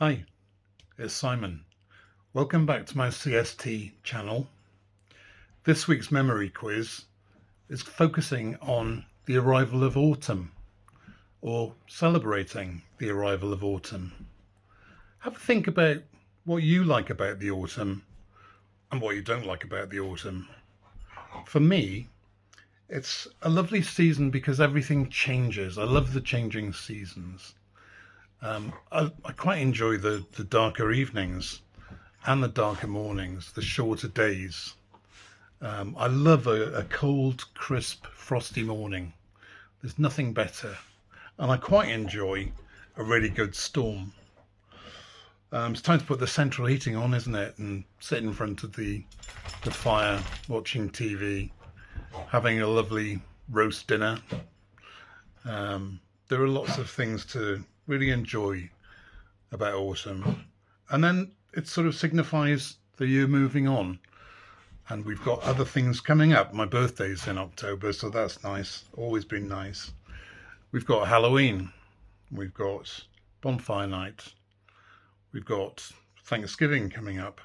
Hi, it's Simon. Welcome back to my CST channel. This week's memory quiz is focusing on the arrival of autumn, or celebrating the arrival of autumn. Have a think about what you like about the autumn and what you don't like about the autumn. For me, it's a lovely season because everything changes. I love the changing seasons. I quite enjoy the darker evenings and the darker mornings, the shorter days. I love a cold, crisp, frosty morning. There's nothing better. And I quite enjoy a really good storm. It's time to put the central heating on, isn't it? And sit in front of the fire, watching TV, having a lovely roast dinner. There are lots of things to really enjoy about autumn. And then it sort of signifies the year moving on. And we've got other things coming up. My birthday's in October, so that's nice. Always been nice. We've got Halloween. We've got bonfire night. We've got Thanksgiving coming up.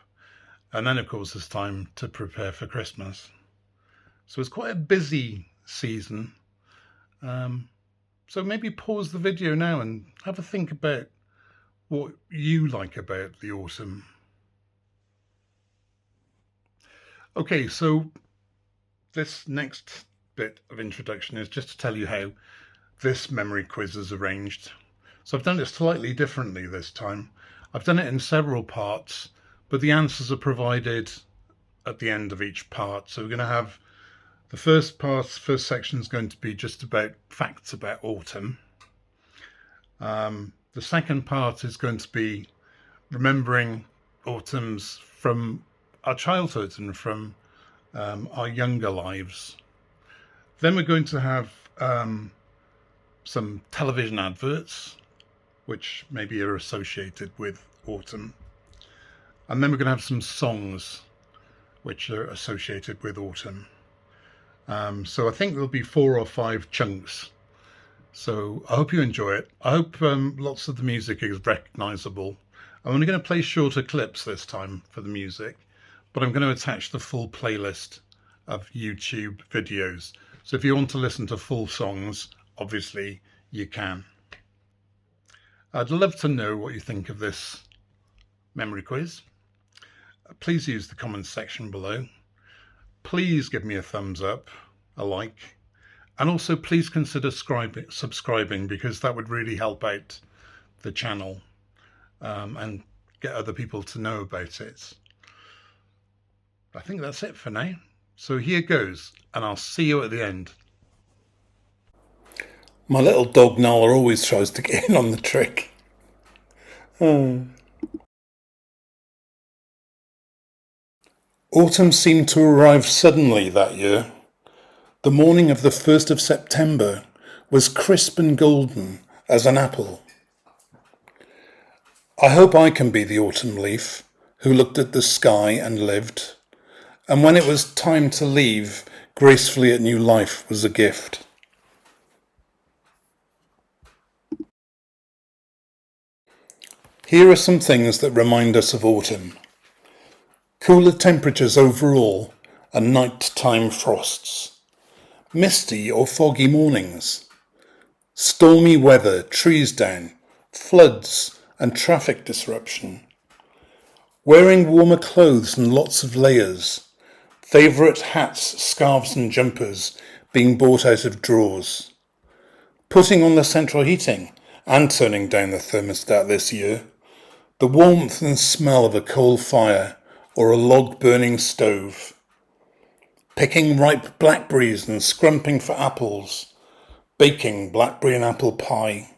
And then, of course, it's time to prepare for Christmas. So it's quite a busy season. So maybe pause the video now and have a think about what you like about the autumn. Okay, so this next bit of introduction is just to tell you how this memory quiz is arranged. So I've done it slightly differently this time. I've done it in several parts, but the answers are provided at the end of each part. So we're going to have the first section is going to be just about facts about autumn. The second part is going to be remembering autumns from our childhood and from our younger lives. Then we're going to have some television adverts, which maybe are associated with autumn. And then we're going to have some songs, which are associated with autumn. So I think there'll be 4 or 5 chunks. So I hope you enjoy it. I hope lots of the music is recognisable. I'm only going to play shorter clips this time for the music, but I'm going to attach the full playlist of YouTube videos. So if you want to listen to full songs, obviously you can. I'd love to know what you think of this memory quiz. Please use the comments section below. Please give me a thumbs up, a like, and also please consider subscribing because that would really help out the channel and get other people to know about it. I think that's it for now. So here goes, and I'll see you at the end. My little dog Nala always tries to get in on the trick. Autumn seemed to arrive suddenly that year. The morning of the 1st of September was crisp and golden as an apple. I hope I can be the autumn leaf who looked at the sky and lived, and when it was time to leave, gracefully at new life was a gift. Here are some things that remind us of autumn. Cooler temperatures overall and night-time frosts. Misty or foggy mornings. Stormy weather, trees down, floods and traffic disruption. Wearing warmer clothes and lots of layers. Favourite hats, scarves and jumpers being bought out of drawers. Putting on the central heating and turning down the thermostat this year. The warmth and smell of a coal fire or a log-burning stove. Picking ripe blackberries and scrumping for apples. Baking blackberry and apple pie.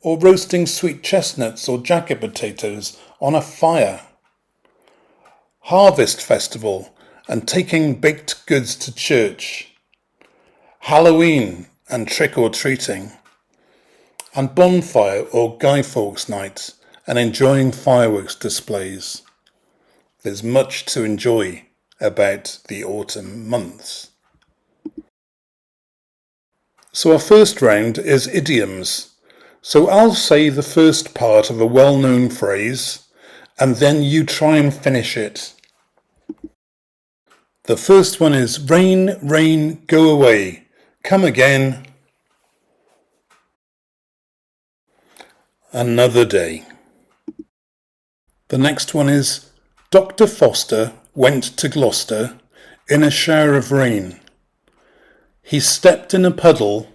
Or roasting sweet chestnuts or jacket potatoes on a fire. Harvest festival and taking baked goods to church. Halloween and trick-or-treating. And bonfire or Guy Fawkes night and enjoying fireworks displays. There's much to enjoy about the autumn months. So our first round is idioms. So I'll say the first part of a well-known phrase, and then you try and finish it. The first one is rain, rain, go away. Come again. Another day. The next one is Dr. Foster went to Gloucester in a shower of rain. He stepped in a puddle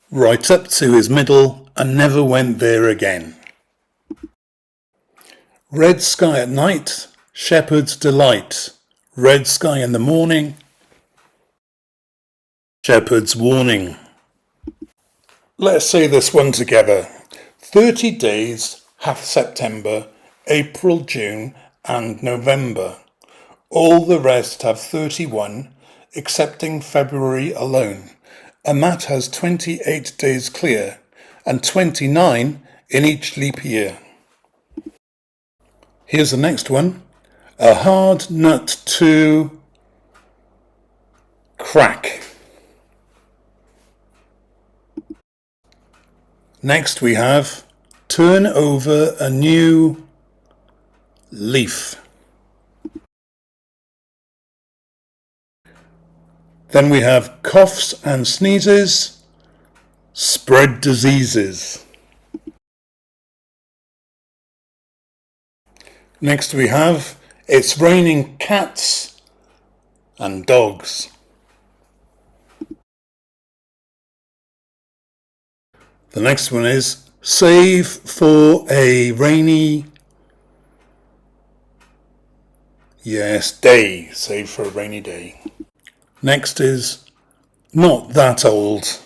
right up to his middle and never went there again. Red sky at night, shepherd's delight. Red sky in the morning, shepherd's warning. Let's say this one together. 30 days hath September, April, June and November. All the rest have 31, excepting February alone, and that has 28 days clear, and 29 in each leap year. Here's the next one. A hard nut to crack. Next we have turn over a new leaf. Then we have coughs and sneezes, spread diseases. Next we have it's raining cats and dogs. The next one is save for a rainy day. Save for a rainy day. Next is not that old.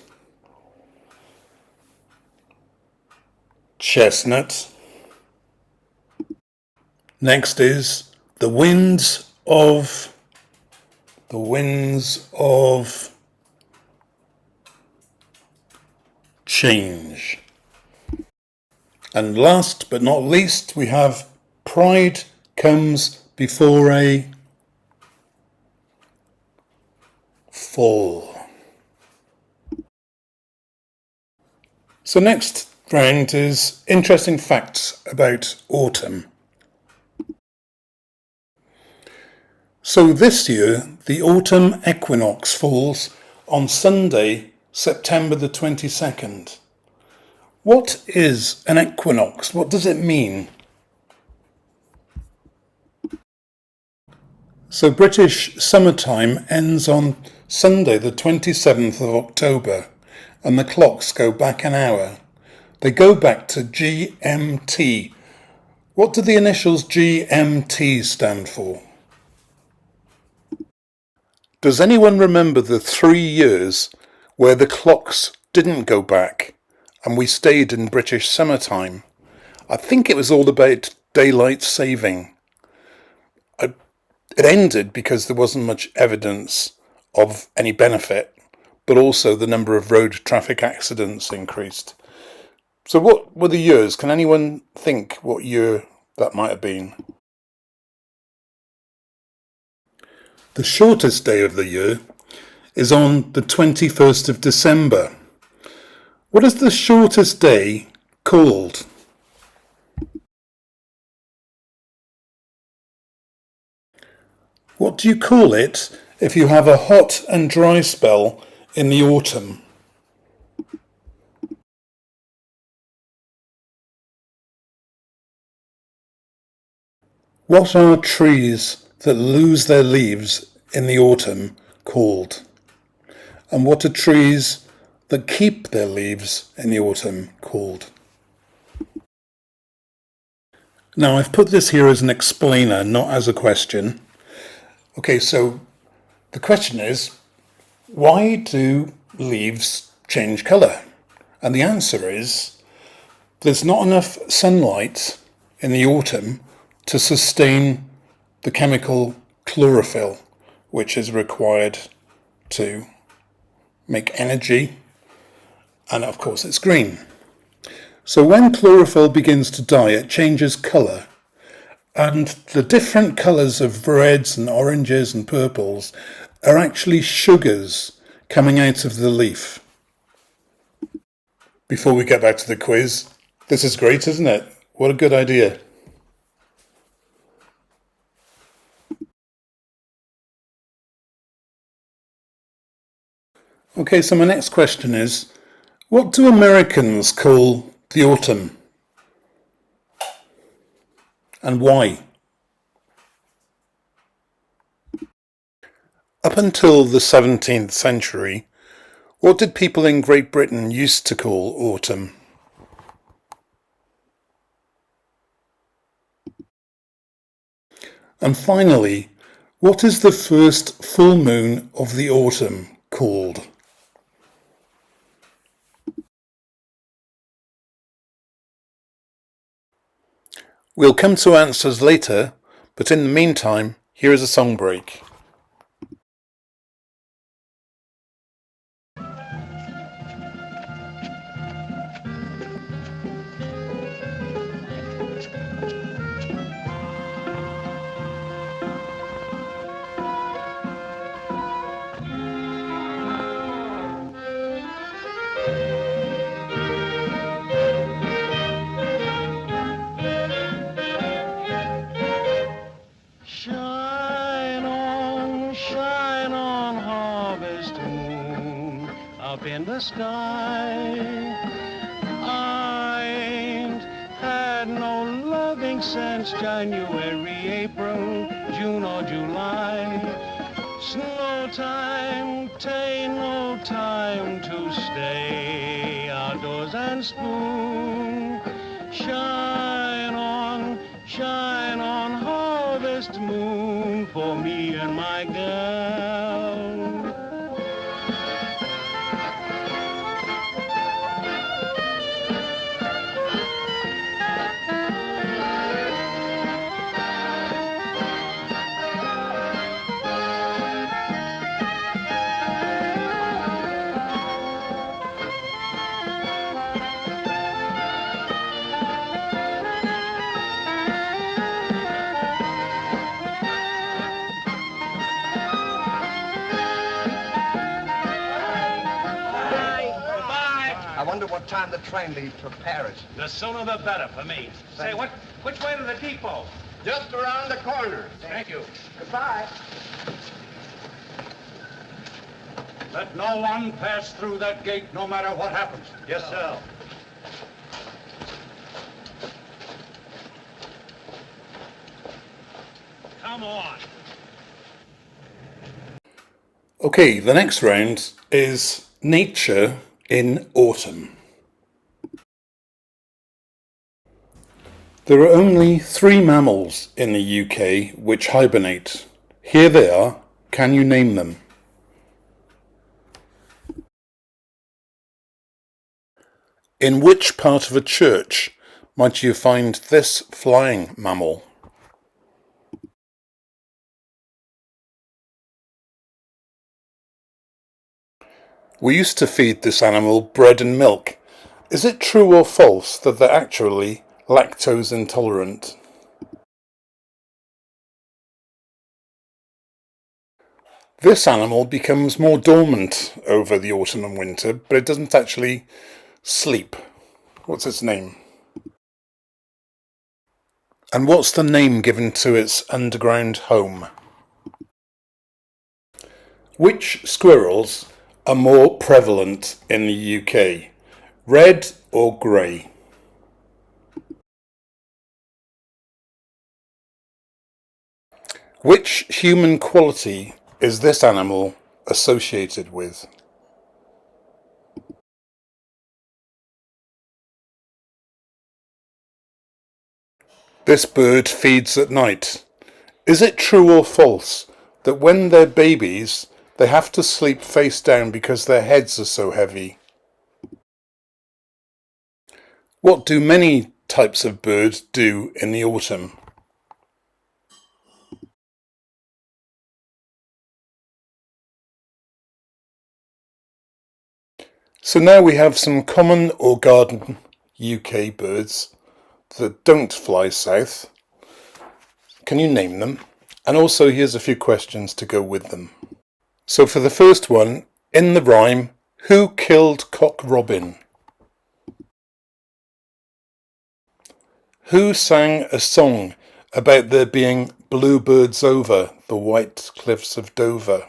Chestnut. Next is the winds of change. And last but not least, we have pride comes before a fall. So next round is interesting facts about autumn. So this year, the autumn equinox falls on Sunday, September the 22nd. What is an equinox? What does it mean? So British summertime ends on Sunday the 27th of October and the clocks go back an hour. They go back to GMT. What do the initials GMT stand for? Does anyone remember the 3 years where the clocks didn't go back and we stayed in British summertime? I think it was all about daylight saving. It ended because there wasn't much evidence of any benefit, but also the number of road traffic accidents increased. So what were the years? Can anyone think what year that might have been? The shortest day of the year is on the 21st of December. What is the shortest day called? What do you call it if you have a hot and dry spell in the autumn? What are trees that lose their leaves in the autumn called? And what are trees that keep their leaves in the autumn called? Now I've put this here as an explainer, not as a question. Okay, so the question is, why do leaves change colour? And the answer is, there's not enough sunlight in the autumn to sustain the chemical chlorophyll, which is required to make energy, and of course it's green. So when chlorophyll begins to die, it changes colour, and the different colours of reds and oranges and purples are actually sugars coming out of the leaf. before we get back to the quiz. This is great, isn't it? What a good idea. Okay, so my next question is, what do Americans call the autumn? And why? Up until the 17th century, what did people in Great Britain used to call autumn? And finally, what is the first full moon of the autumn called? We'll come to answers later, but in the meantime, here is a song break. In the sky, I ain't had no loving since January, April, June or July. Snow time, tain't no time to stay outdoors and spoon. Shine on, harvest moon for me and my gal. I wonder what time the train leaves for Paris. The sooner the better for me. Say, which way to the depot? Just around the corner. Thank you. Goodbye. Let no one pass through that gate, no matter what happens. Yes, sir. Come on. Okay, the next round is nature in autumn. There are only 3 mammals in the UK which hibernate. Here they are. Can you name them? In which part of a church might you find this flying mammal? We used to feed this animal bread and milk. Is it true or false that they're actually lactose intolerant? This animal becomes more dormant over the autumn and winter, but it doesn't actually sleep. What's its name? And what's the name given to its underground home? Which squirrels are more prevalent in the UK? Red or grey? Which human quality is this animal associated with? This bird feeds at night. Is it true or false that when they're babies, they have to sleep face down because their heads are so heavy? What do many types of birds do in the autumn? So now we have some common or garden UK birds that don't fly south. Can you name them? And also here's a few questions to go with them. So for the first one, in the rhyme, who killed Cock Robin? Who sang a song about there being bluebirds over the white cliffs of Dover?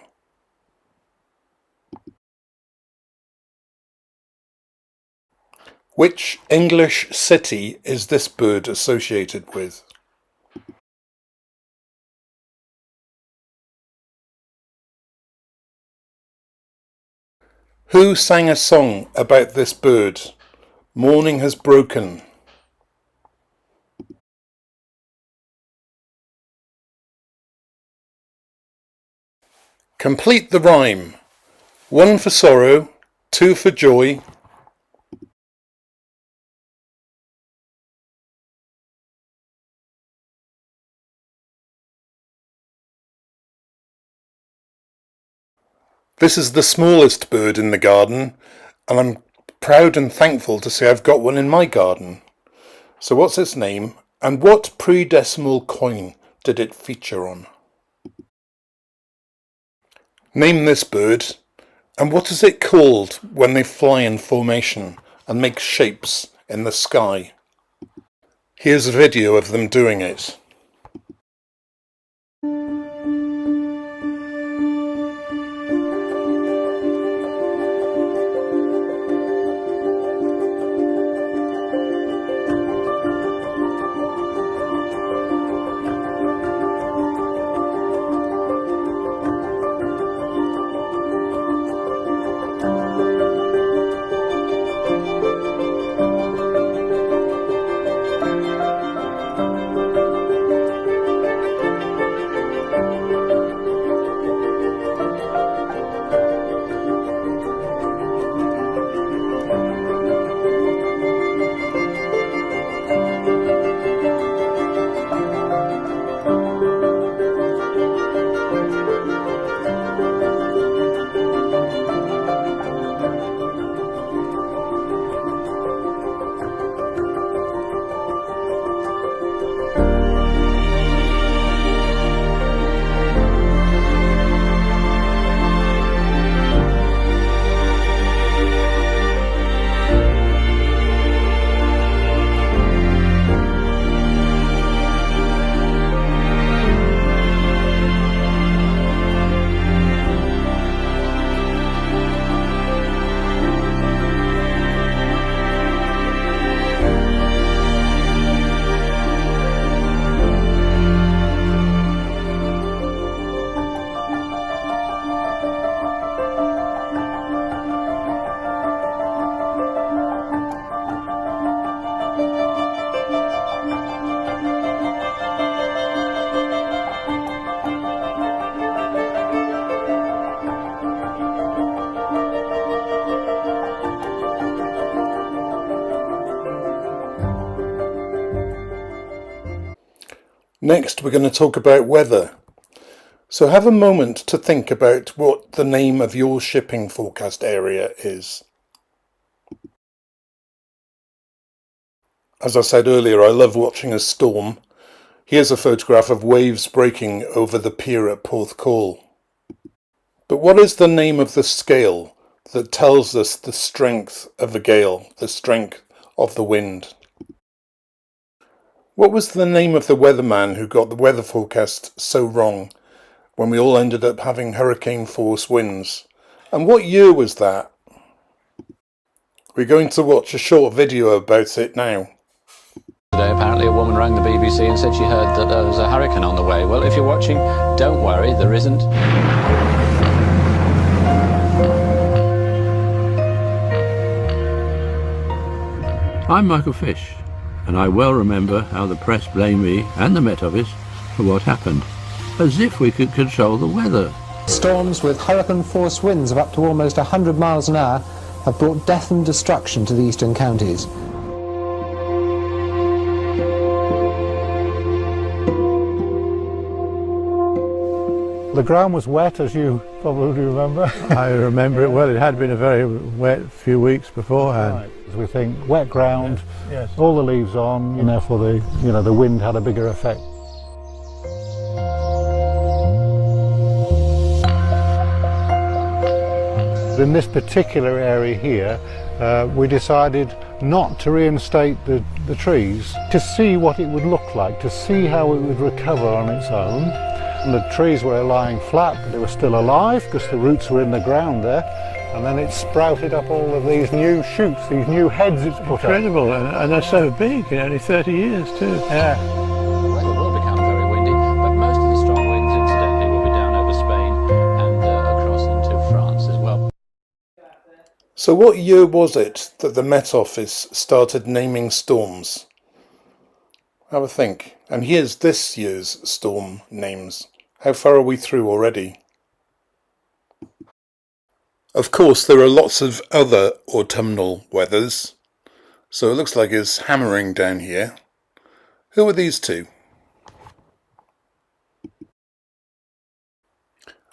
Which English city is this bird associated with? Who sang a song about this bird? Morning has broken. Complete the rhyme. 1 for sorrow, 2 for joy. This is the smallest bird in the garden, and I'm proud and thankful to say I've got one in my garden. So what's its name, and what pre-decimal coin did it feature on? Name this bird, and what is it called when they fly in formation and make shapes in the sky? Here's a video of them doing it. Next, we're going to talk about weather. So have a moment to think about what the name of your shipping forecast area is. As I said earlier, I love watching a storm. Here's a photograph of waves breaking over the pier at Porthcawl. But what is the name of the scale that tells us the strength of a gale, the strength of the wind? What was the name of the weatherman who got the weather forecast so wrong when we all ended up having hurricane force winds? And what year was that? We're going to watch a short video about it now. Today, apparently a woman rang the BBC and said she heard that there was a hurricane on the way. Well, if you're watching, don't worry, there isn't. I'm Michael Fish, and I well remember how the press blamed me and the Met Office for what happened, as if we could control the weather. Storms with hurricane-force winds of up to almost 100 miles an hour have brought death and destruction to the eastern counties. The ground was wet, as you probably remember. I remember it well. It had been a very wet few weeks beforehand. Right. As we think, wet ground, Yes. all the leaves on, and therefore the wind had a bigger effect. In this particular area here, we decided not to reinstate the trees, to see what it would look like, to see how it would recover on its own. And the trees were lying flat, but they were still alive because the roots were in the ground there. And then it sprouted up all of these new shoots, these new heads it's put up. Incredible, and they're so big in only 30 years too. Yeah. The weather will become very windy, but most of the strong winds, incidentally, will be down over Spain and across into France as well. So what year was it that the Met Office started naming storms? Have a think. And here's this year's storm names. How far are we through already? Of course, there are lots of other autumnal weathers, so it looks like it's hammering down here. Who are these two?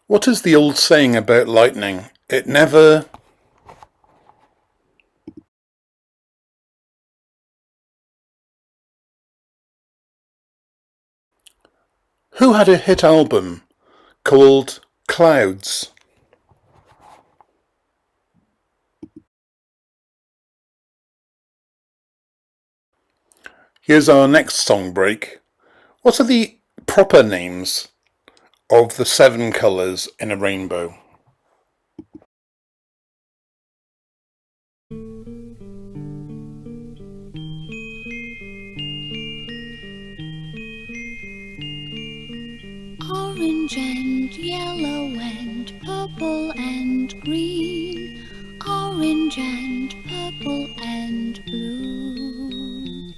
What is the old saying about lightning? It never... Who had a hit album called Clouds? Here's our next song break. What are the proper names of the 7 colours in a rainbow? Orange and yellow and purple and green, orange and purple and blue,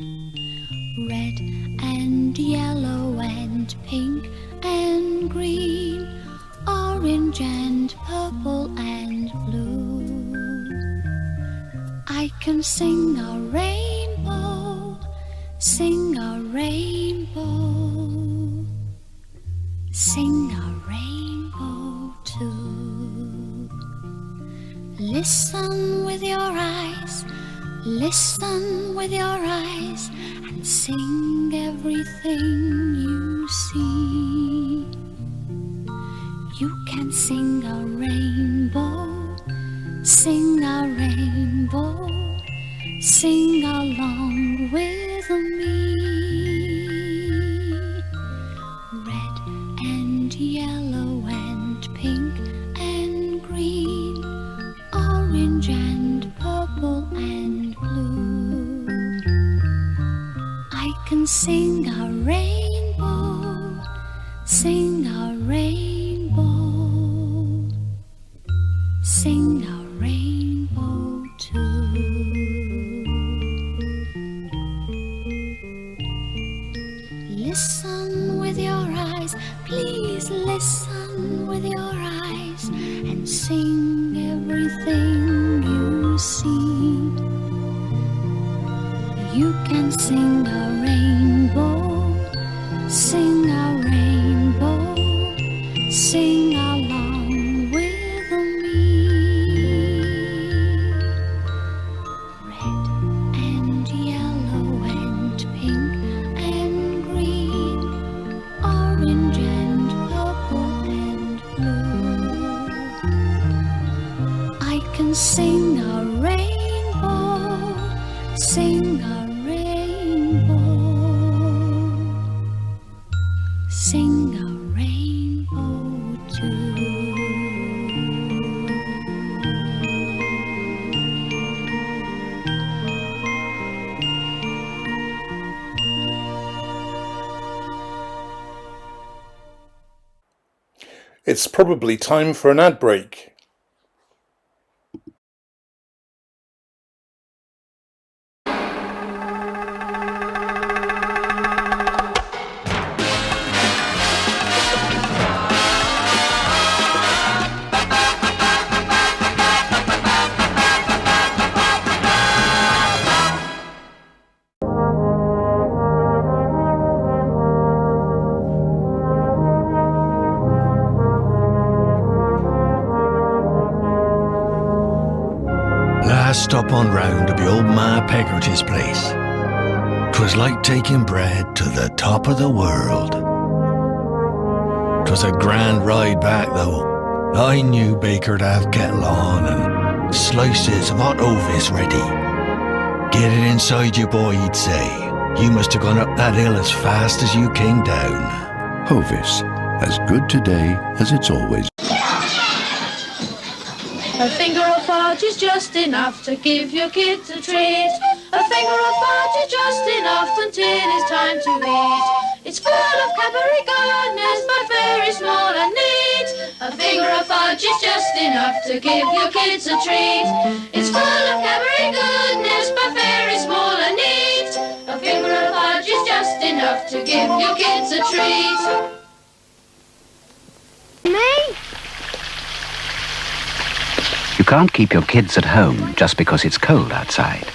red and yellow and pink and green, orange and purple and blue. I can sing a rainbow, sing a rainbow, sing a rainbow too. Listen with your eyes, listen with your eyes, and sing everything you see. You can sing a rainbow, sing a rainbow, sing along with me. Red and yellow and pink and green, orange and purple and blue. I can sing a rainbow, sing a rainbow, sing a rainbow too. Listen with your eyes, please listen with your eyes, and sing everything you see. You can sing a rainbow, sing a rainbow, sing along with me. Red and yellow and pink and green, orange and purple and blue. I can sing a rainbow, sing a rainbow, sing a rainbow too. It's probably time for an ad break. Last stop on round to be old Ma Peggerty's place. 'Twas like taking bread to the top of the world. 'Twas a grand ride back though. I knew Baker'd have kettle on and slices of hot ovis ready. Get it inside you, boy, he'd say. You must have gone up that hill as fast as you came down. Hovis, as good today as it's always. A finger of fudge is just enough to give your kids a treat. A finger of fudge is just enough until it's time to eat. It's full of Cadbury goodness, but very small and neat. A finger of fudge is just enough to give your kids a treat. It's full of Cadbury goodness, but very small and neat. A finger of fudge is just enough to give your kids a treat. Me? You can't keep your kids at home just because it's cold outside.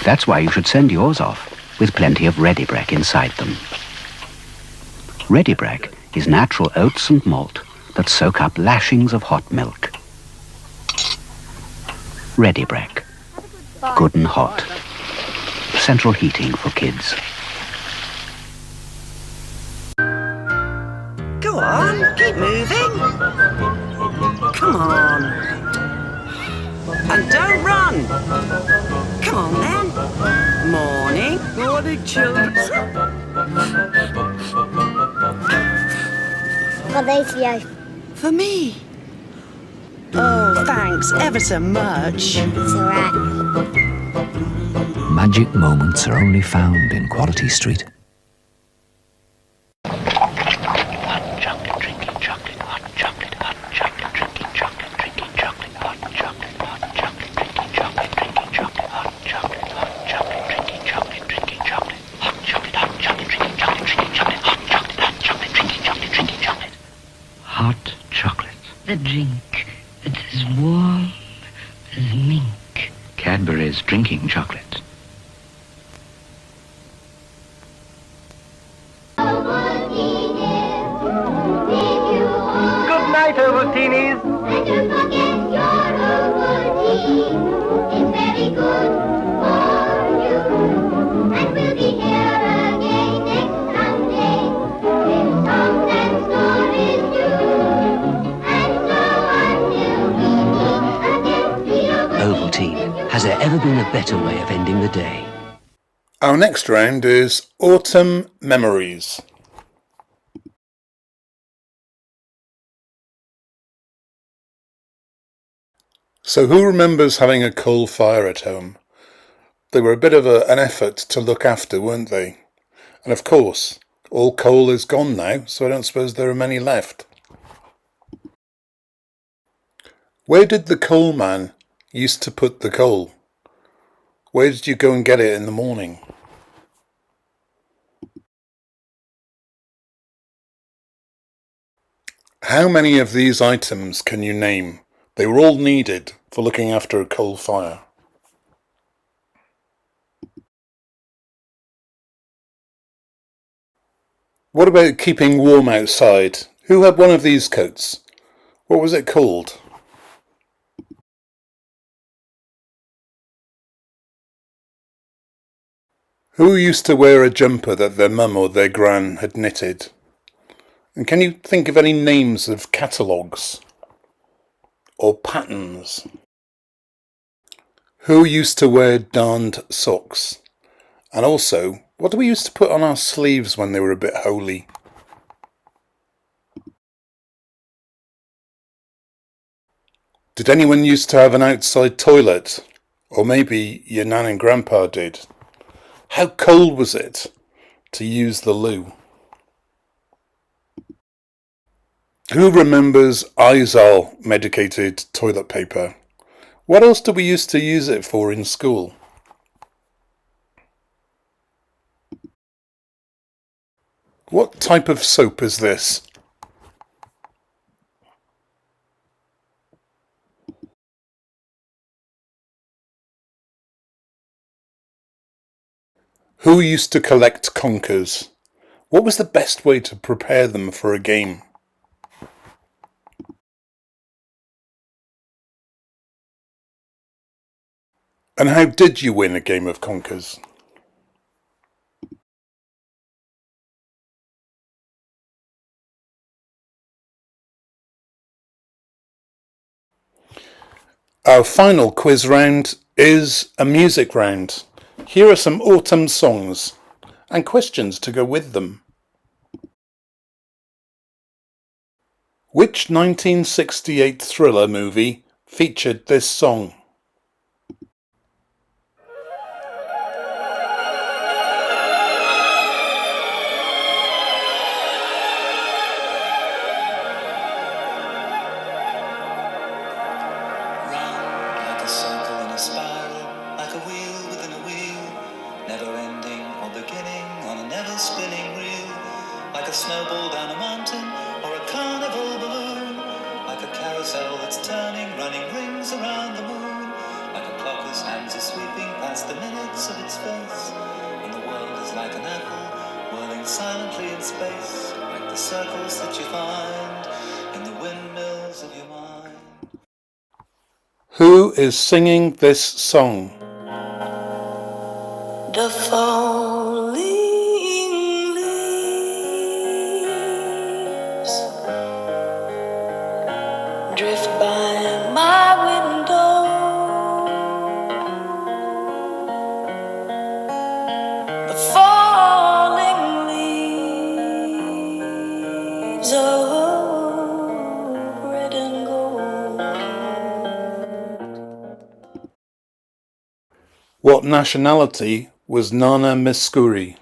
That's why you should send yours off with plenty of Ready-Brek inside them. Ready-Brek is natural oats and malt that soak up lashings of hot milk. Ready-Brek. Good and hot. Central heating for kids. Go on, keep moving. Come on. And don't run. Come on then. Morning. Morning, children. For these you. For me. Oh, thanks ever so much. It's all right. Magic moments are only found in Quality Street. Hot chocolate. The drink that's as warm as mink. Cadbury's drinking chocolate. Good night, Ovaltinis. And don't forget your Ovaltine. It's very good for you. And we'll be here again next Sunday with songs and stories new. And so until we meet again, the Ovaltine. Has there ever been a better way of ending the day? Our next round is Autumn Memories. So who remembers having a coal fire at home? They were a bit of an effort to look after, weren't they? And of course, all coal is gone now, so I don't suppose there are many left. Where did the coal man used to put the coal? Where did you go and get it in the morning? How many of these items can you name? They were all needed for looking after a coal fire. What about keeping warm outside? Who had one of these coats? What was it called? Who used to wear a jumper that their mum or their gran had knitted? And can you think of any names of catalogues or patterns? Who used to wear darned socks? And also, what do we used to put on our sleeves when they were a bit holy? Did anyone used to have an outside toilet? Or maybe your nan and grandpa did. How cold was it to use the loo? Who remembers Izal medicated toilet paper? What else did we used to use it for in school? What type of soap is this? Who used to collect conkers? What was the best way to prepare them for a game? And how did you win a game of conkers? Our final quiz round is a music round. Here are some autumn songs and questions to go with them. Which 1968 thriller movie featured this song? Like a circle in a spiral, like a wheel within a wheel, never ending or beginning on a never spinning reel, like a snowball down a mountain or a carnival balloon, like a carousel that's turning, running rings around the moon, like a clock whose hands are sweeping past the minutes of its face, and the world is like an apple whirling silently in space, like the circles that you find in the windmills of your mind. Who is singing this song? The falling leaves drift by my window. The falling leaves of red and gold. What nationality was Nana Mouskouri?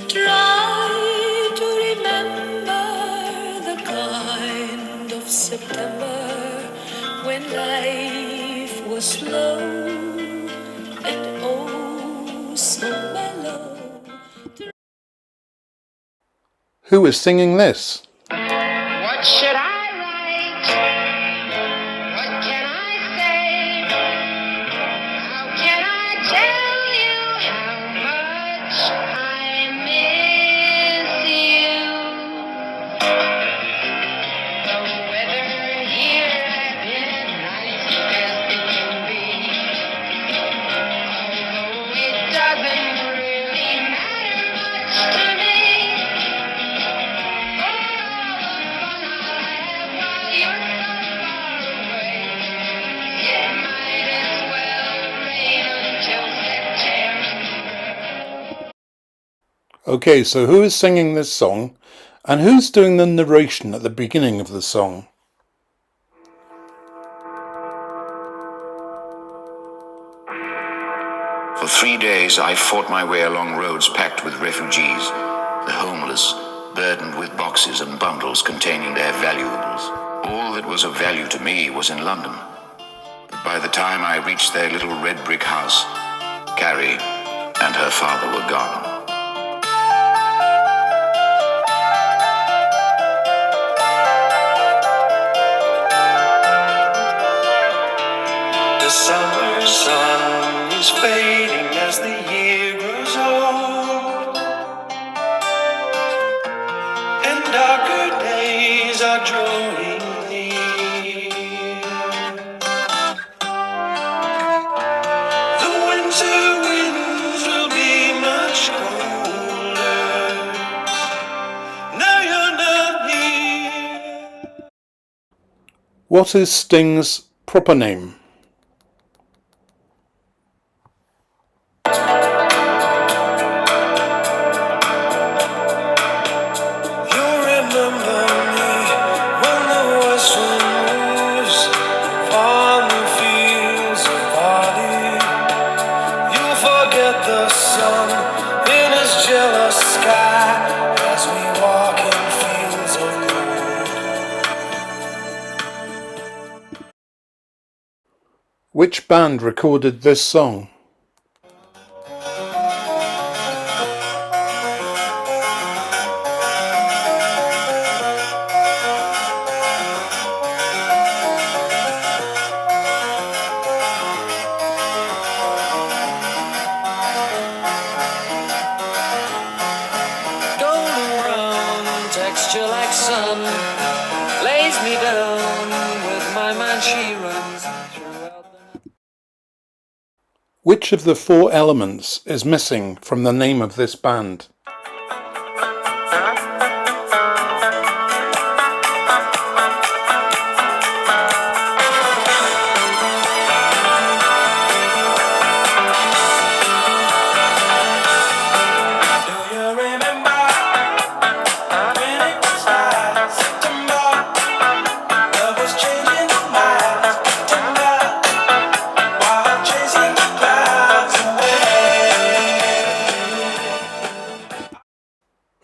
Try to remember the kind of September when life was slow and oh so mellow. Who is singing this? What should I write? What can I say? How can I tell you how much I miss you? The weather here has been nice as it can be. Although it doesn't really matter much to me. Okay, so who is singing this song and who's doing the narration at the beginning of the song? For 3 days I fought my way along roads packed with refugees, the homeless, burdened with boxes and bundles containing their valuables. All that was of value to me was in London. But by the time I reached their little red brick house, Carrie and her father were gone. The summer sun is fading as the year grows old, and darker days are drawing near. The winter winds will be much colder. Now you're not here. What is Sting's proper name? The sun in his jealous sky as we walk in fields of gold. Which band recorded this song? Texture like sun lays me down with my mind she runs. Which of the four elements is missing from the name of this band?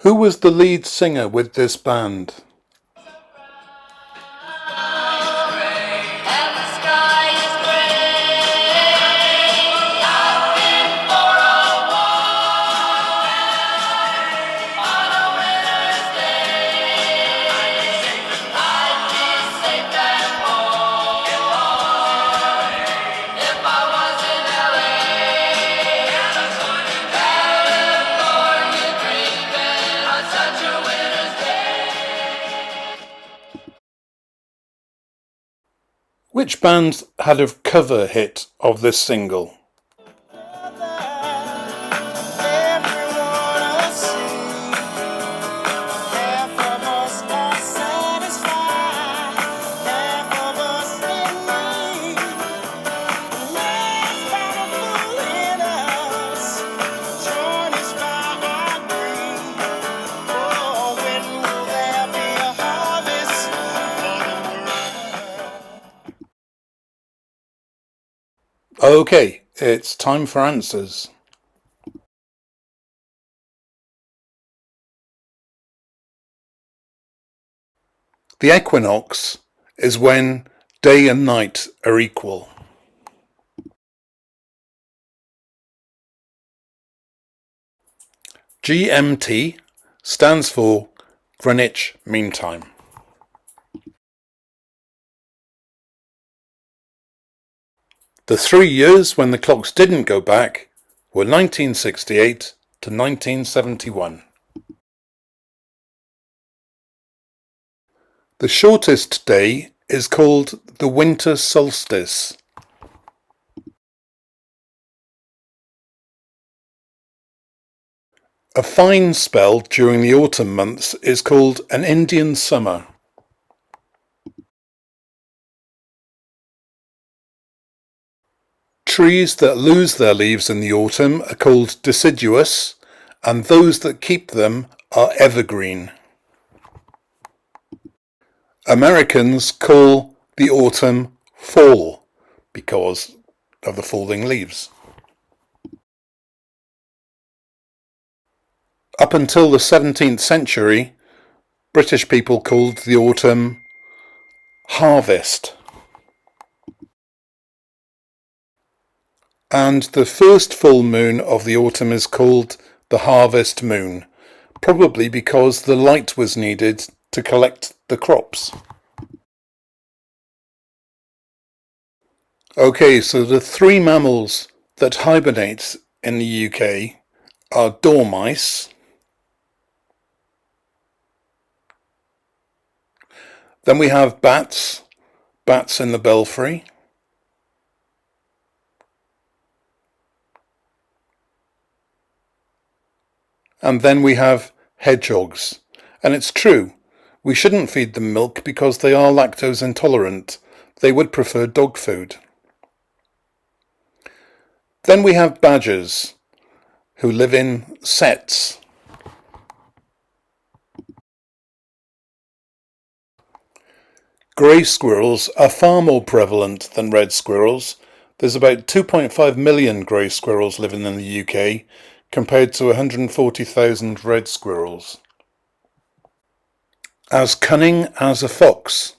Who was the lead singer with this band? Which band had a cover hit of this single? Okay, it's time for answers. The equinox is when day and night are equal. GMT stands for Greenwich Mean Time. The 3 years when the clocks didn't go back were 1968 to 1971. The shortest day is called the winter solstice. A fine spell during the autumn months is called an Indian summer. Trees that lose their leaves in the autumn are called deciduous, and those that keep them are evergreen. Americans call the autumn fall because of the falling leaves. Up until the 17th century, British people called the autumn harvest. And the first full moon of the autumn is called the harvest moon, probably because the light was needed to collect the crops. Okay, so the three mammals that hibernate in the UK are dormice, then we have bats in the belfry, and then we have hedgehogs. And it's true, we shouldn't feed them milk because they are lactose intolerant. They would prefer dog food. Then we have badgers, who live in setts. Grey squirrels are far more prevalent than red squirrels. There's about 2.5 million grey squirrels living in the UK, compared to 140,000 red squirrels. As cunning as a fox.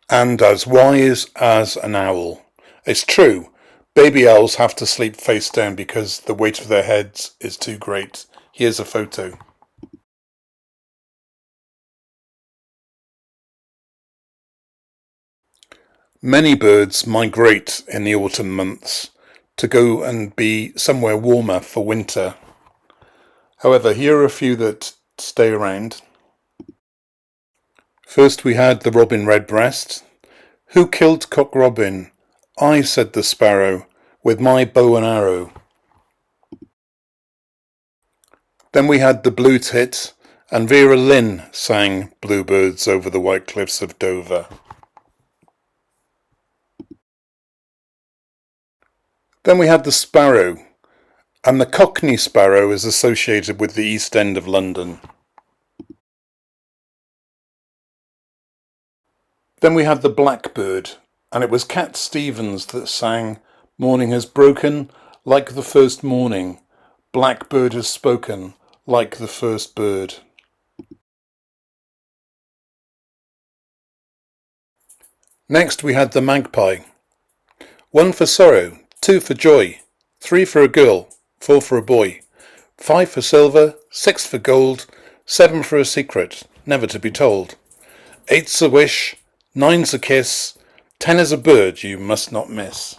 And as wise as an owl. It's true, baby owls have to sleep face down because the weight of their heads is too great. Here's a photo. Many birds migrate in the autumn months to go and be somewhere warmer for winter. However, here are a few that stay around. First we had the robin redbreast. Who killed Cock Robin? I, said the sparrow, with my bow and arrow. Then we had the blue tit, and Vera Lynn sang Bluebirds over the white cliffs of Dover. Then we had the sparrow, and the Cockney sparrow is associated with the East End of London. Then we had the blackbird, and it was Cat Stevens that sang Morning has broken like the first morning, blackbird has spoken like the first bird. Next we had the magpie. 1 for sorrow, 2 for joy, 3 for a girl, 4 for a boy, 5 for silver, 6 for gold, 7 for a secret, never to be told. 8's a wish, 9's a kiss, 10 is a bird you must not miss.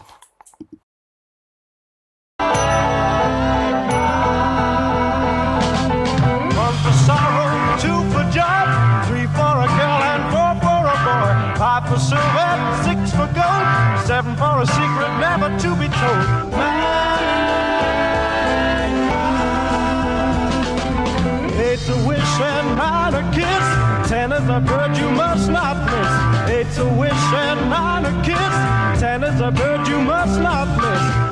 For silver, 6 for gold, 7 for a secret never to be told. 8's a wish and 9 a kiss, 10 is a bird you must not miss. 8's a wish and 9 a kiss, 10 is a bird you must not miss.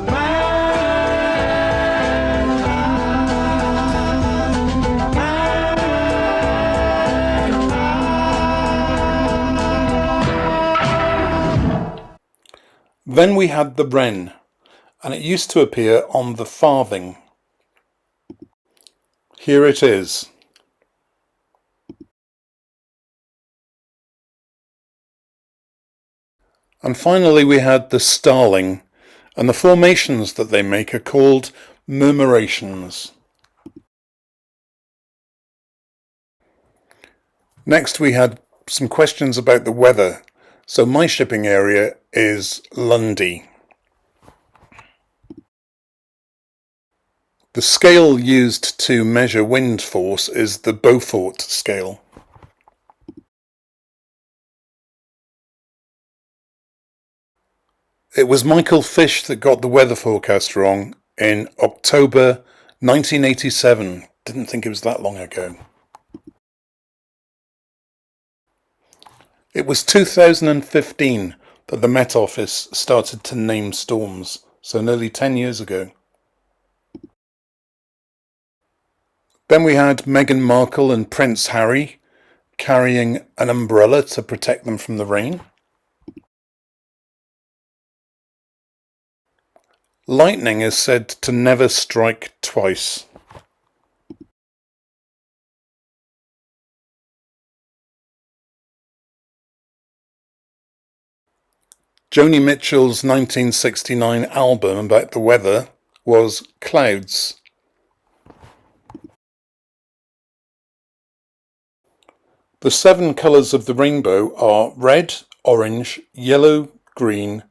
Then we had the wren, and it used to appear on the farthing. Here it is. And finally we had the starling, and the formations that they make are called murmurations. Next we had some questions about the weather. So my shipping area is Lundy. The scale used to measure wind force is the Beaufort scale. It was Michael Fish that got the weather forecast wrong in October 1987. Didn't think it was that long ago. It was 2015 that the Met Office started to name storms, so nearly 10 years ago. Then we had Meghan Markle and Prince Harry carrying an umbrella to protect them from the rain. Lightning is said to never strike twice. Joni Mitchell's 1969 album about the weather was Clouds. The 7 colours of the rainbow are red, orange, yellow, green,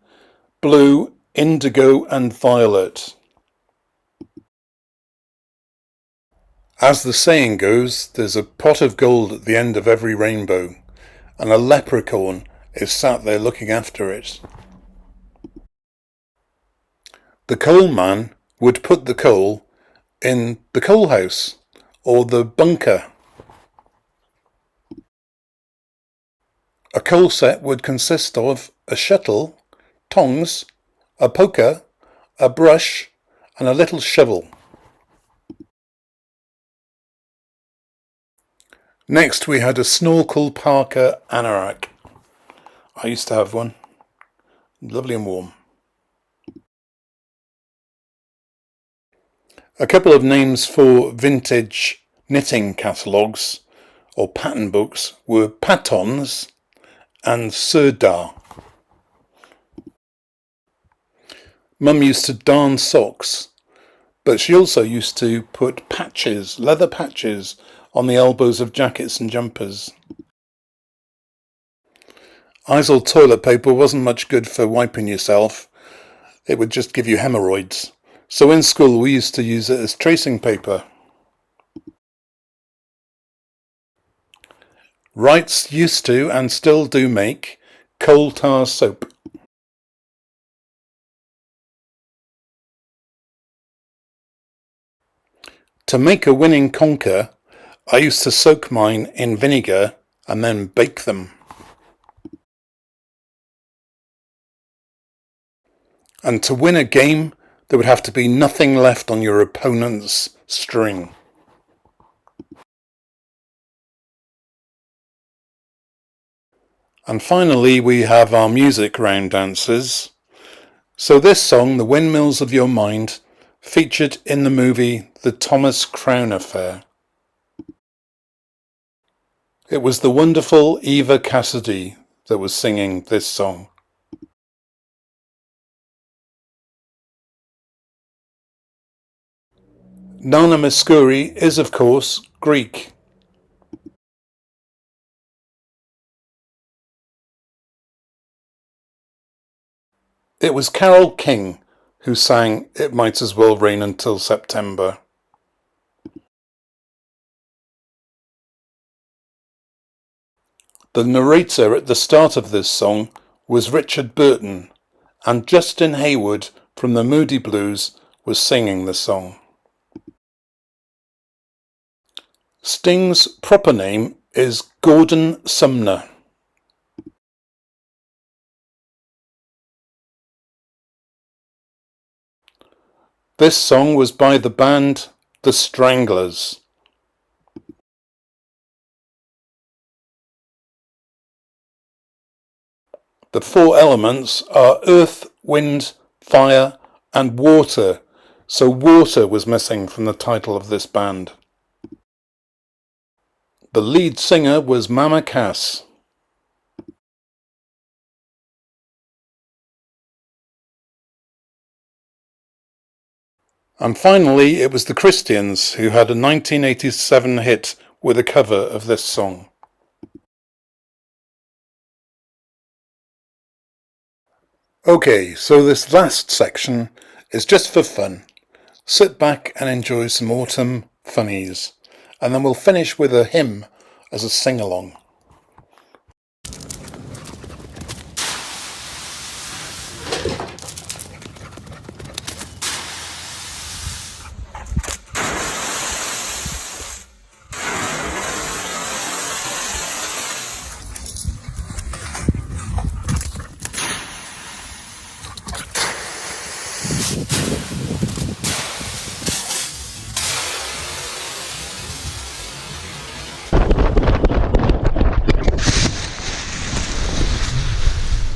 blue, indigo and violet. As the saying goes, there's a pot of gold at the end of every rainbow, and a leprechaun is sat there looking after it. The coal man would put the coal in the coal house or the bunker. A coal set would consist of a shuttle, tongs, a poker, a brush and a little shovel. Next we had a Snorkel Parker anorak. I used to have one. Lovely and warm. A couple of names for vintage knitting catalogues or pattern books were Patons and Sirdar. Mum used to darn socks, but she also used to put patches, leather patches, on the elbows of jackets and jumpers. Izal toilet paper wasn't much good for wiping yourself. It would just give you hemorrhoids. So in school we used to use it as tracing paper. Wrights used to and still do make coal tar soap. To make a winning conker, I used to soak mine in vinegar and then bake them. And to win a game, there would have to be nothing left on your opponent's string. And finally, we have our music round dances. So this song, The Windmills of Your Mind, featured in the movie The Thomas Crown Affair. It was the wonderful Eva Cassidy that was singing this song. Nana Mouskouri is, of course, Greek. It was Carole King who sang It Might As Well Rain Until September. The narrator at the start of this song was Richard Burton, and Justin Hayward from the Moody Blues was singing the song. Sting's proper name is Gordon Sumner. This song was by the band The Stranglers. The four elements are earth, wind, fire, and water, so water was missing from the title of this band. The lead singer was Mama Cass. And finally, it was the Christians who had a 1987 hit with a cover of this song. Okay, so this last section is just for fun. Sit back and enjoy some autumn funnies, and then we'll finish with a hymn as a sing-along.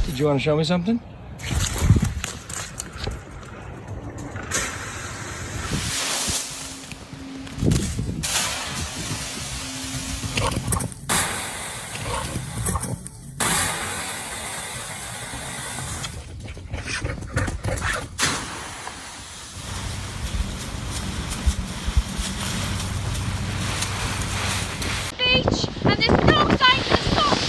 Did you want to show me something? Beach, and there's no sign of the sun.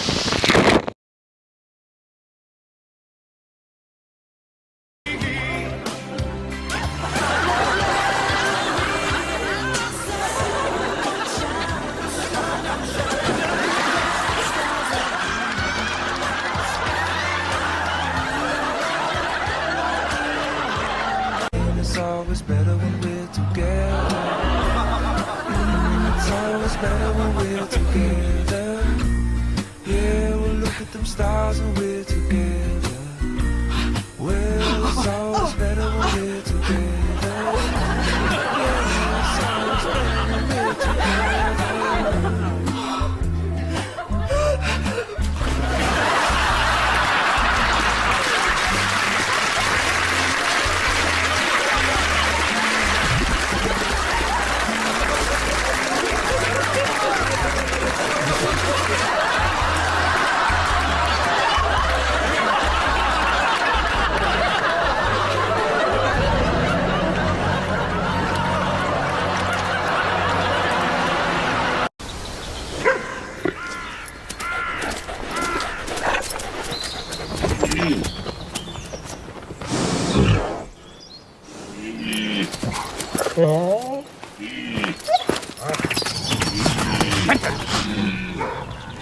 It's always better when we're together. It's always better when we're together. Yeah, we'll look at them stars and we're together. Well, it's always better when we're together. Yeah, it's always better when we're together.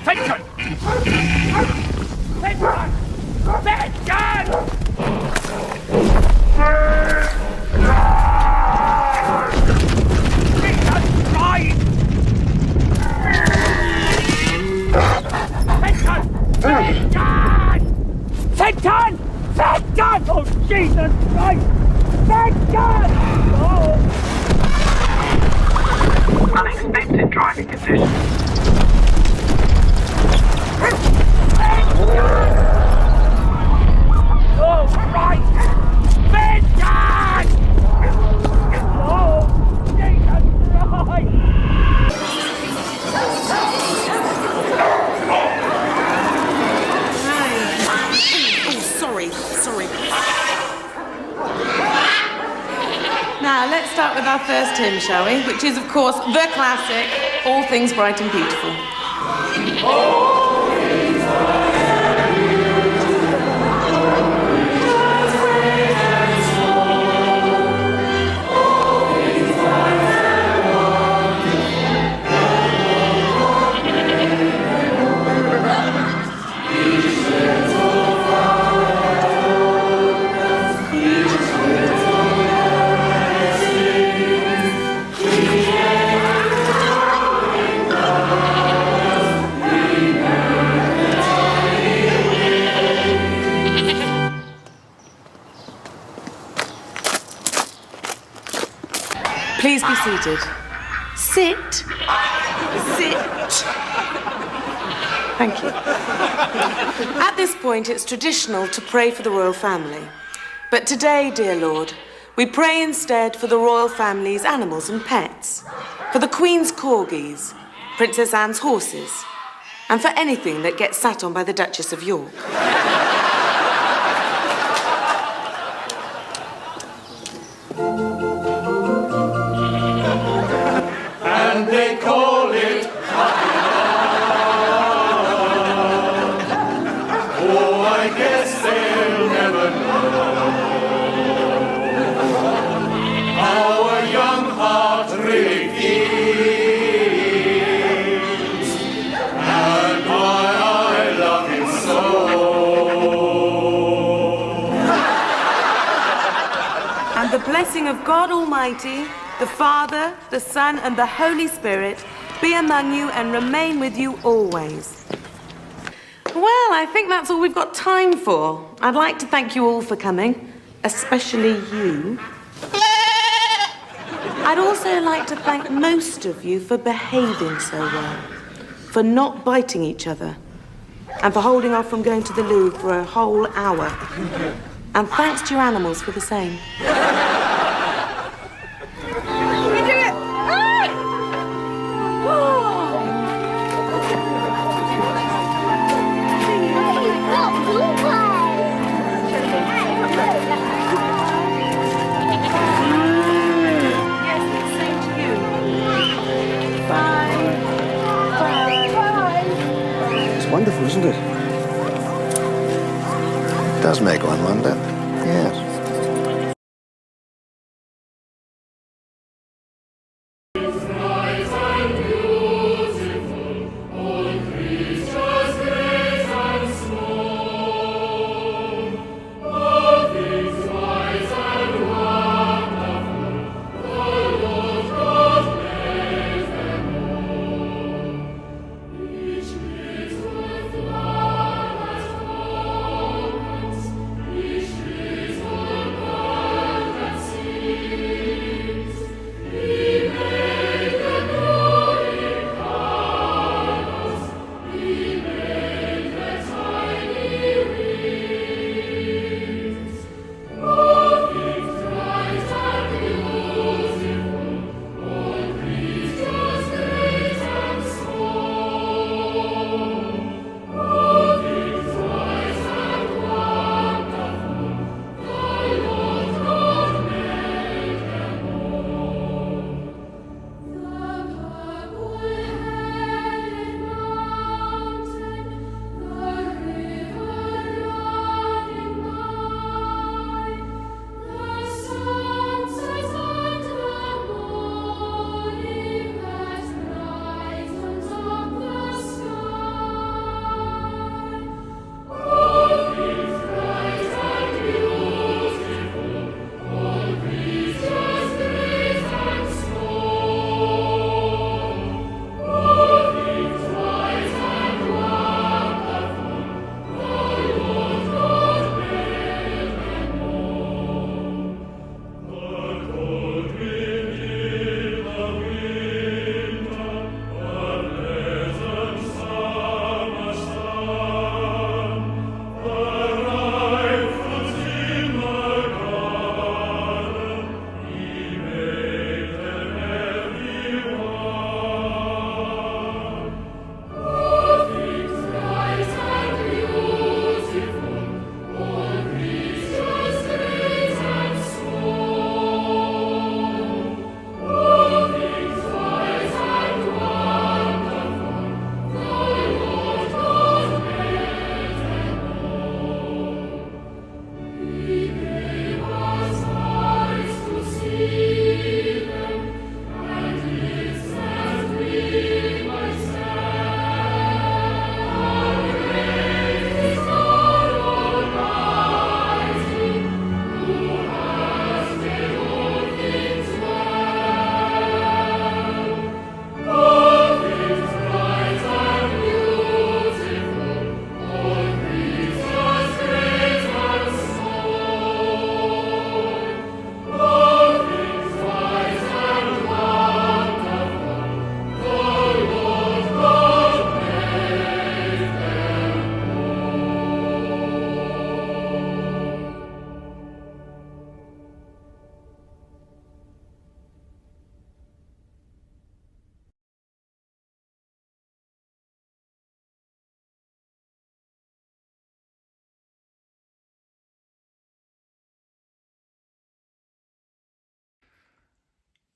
Fenton! Benton! Benton! Oh, Jesus Christ! Benton! Oh! Unexpected driving conditions. Oh, Christ! Benton! Oh, Jesus Christ! Sorry. Now, let's start with our first hymn, shall we? Which is, of course, the classic, All Things Bright and Beautiful. Please be seated. Sit. Thank you. At this point, it's traditional to pray for the royal family. But today, dear Lord, we pray instead for the royal family's animals and pets, for the Queen's corgis, Princess Anne's horses, and for anything that gets sat on by the Duchess of York. And they call it oh, I guess they'll never know how a young heart really feels and why I love him so. And the blessing of God Almighty, the Father, the Son, and the Holy Spirit be among you and remain with you always. Well, I think that's all we've got time for. I'd like to thank you all for coming, especially you. I'd also like to thank most of you for behaving so well, for not biting each other, and for holding off from going to the loo for a whole hour. And thanks to your animals for the same. Wonderful, isn't it? It does make one wonder. Yes. Is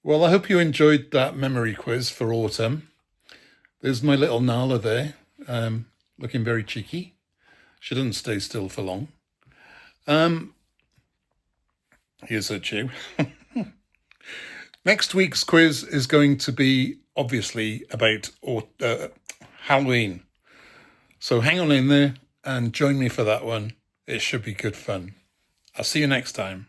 Well, I hope you enjoyed that memory quiz for autumn. There's my little Nala there, looking very cheeky. She doesn't stay still for long. Here's her chew. Next week's quiz is going to be obviously about Halloween. So hang on in there and join me for that one. It should be good fun. I'll see you next time.